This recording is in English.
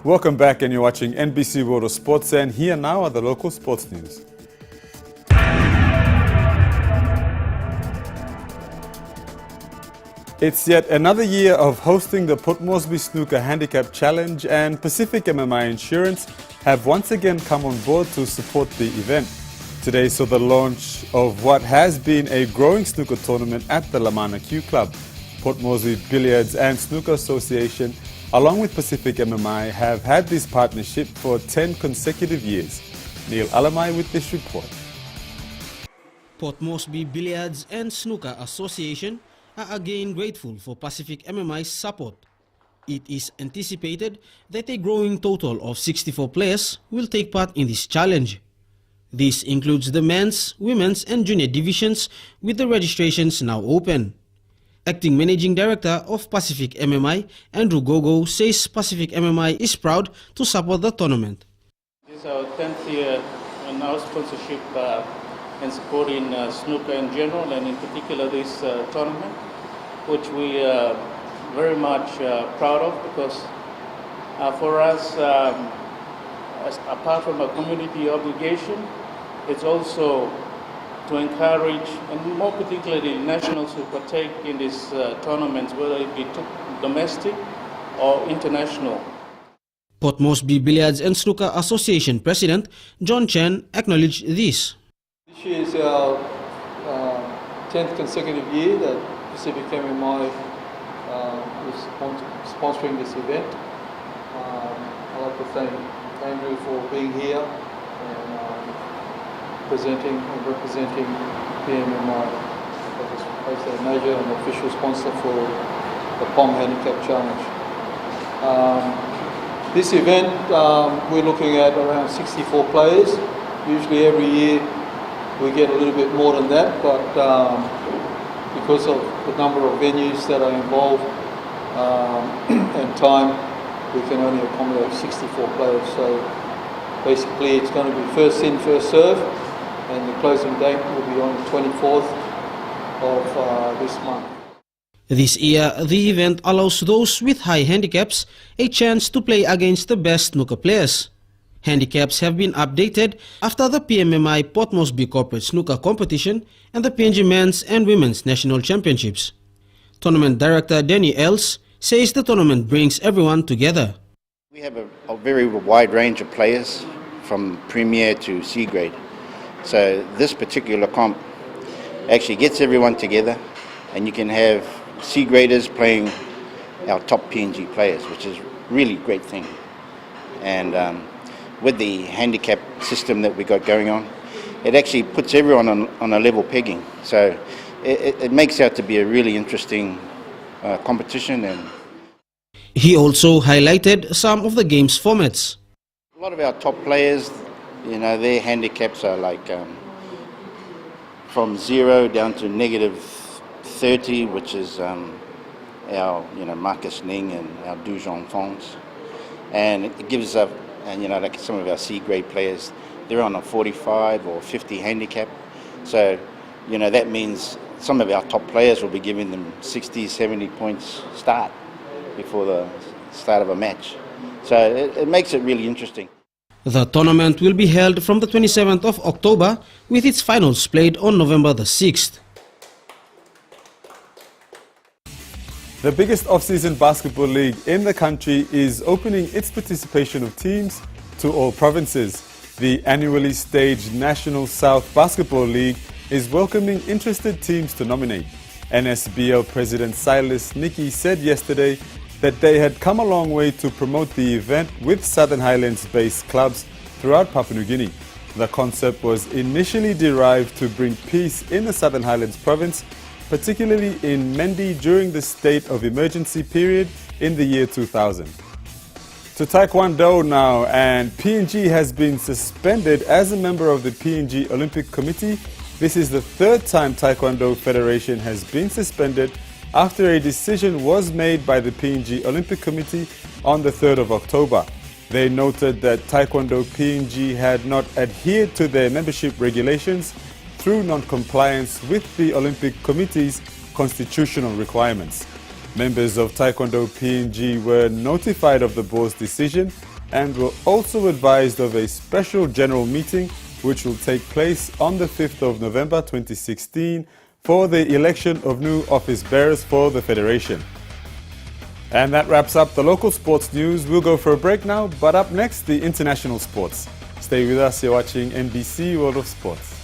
Welcome back, and you're watching NBC World of Sports, and here now are the local sports news. It's yet another year of hosting the Port Moresby Snooker Handicap Challenge, and Pacific MMI Insurance have once again come on board to support the event. Today saw the launch of what has been a growing snooker tournament at the Lamana Q Club. Port Moresby Billiards and Snooker Association, along with Pacific MMI, have had this partnership for 10 consecutive years. Neil Alamai with this report. Port Moresby Billiards and Snooker Association are again grateful for Pacific MMI's support. It is anticipated that a growing total of 64 players will take part in this challenge. This includes the men's, women's and junior divisions, with the registrations now open. Acting Managing Director of Pacific MMI, Andrew Gogo, says Pacific MMI is proud to support the tournament. This is our 10th year in our sponsorship and supporting snooker in general, and in particular this tournament, which we are very much proud of, because for us, apart from a community obligation, it's also to encourage, and more particularly nationals, who partake in these tournaments, whether it be domestic or international. Port Moresby Billiards and Snooker Association President John Chen acknowledged this. This year is our 10th consecutive year that Pacific MMI is sponsoring this event. I'd like to thank Andrew for being here and presenting and representing PMMI as a major and official sponsor for the POM Handicap Challenge. This event, we're looking at around 64 players. Usually every year we get a little bit more than that, but because of the number of venues that are involved and time, we can only accommodate 64 players. So basically it's going to be first in, first serve, and the closing date will be on the 24th of this month. This year, the event allows those with high handicaps a chance to play against the best snooker players. Handicaps have been updated after the PMMI Port Moresby Corporate Snooker Competition and the PNG Men's and Women's National Championships. Tournament Director Danny Els says the tournament brings everyone together. We have a very wide range of players, from Premier to C grade. So this particular comp actually gets everyone together, and you can have C graders playing our top PNG players, which is really a great thing. And with the handicap system that we got going on, it actually puts everyone on a level pegging. So it makes out to be a really interesting competition. And he also highlighted some of the game's formats. a lot of our top players, you know, their handicaps are like from 0 down to -30, which is our, Marcus Ning and our Du Zhongfongs. And it gives up, and like some of our C grade players, they're on a 45 or 50 handicap. So, that means some of our top players will be giving them 60, 70 points start before the start of a match. So it makes it really interesting. The tournament will be held from the 27th of October, with its finals played on November the 6th. The biggest off-season basketball league in the country is opening its participation of teams to all provinces. The annually staged National South Basketball League is welcoming interested teams to nominate. NSBL President Silas Nicky said yesterday that they had come a long way to promote the event with Southern Highlands-based clubs throughout Papua New Guinea. The concept was initially derived to bring peace in the Southern Highlands province, particularly in Mendi during the state of emergency period in the year 2000. To Taekwondo now, and PNG has been suspended as a member of the PNG Olympic Committee. This is the third time Taekwondo Federation has been suspended after a decision was made by the PNG Olympic Committee on the 3rd of October. They noted that Taekwondo PNG had not adhered to their membership regulations through non-compliance with the Olympic Committee's constitutional requirements. Members of Taekwondo PNG were notified of the board's decision and were also advised of a special general meeting which will take place on the 5th of November 2016 for the election of new office bearers for the Federation. And that wraps up the local sports news. We'll go for a break now, but up next, the international sports. Stay with us, you're watching NBC World of Sports.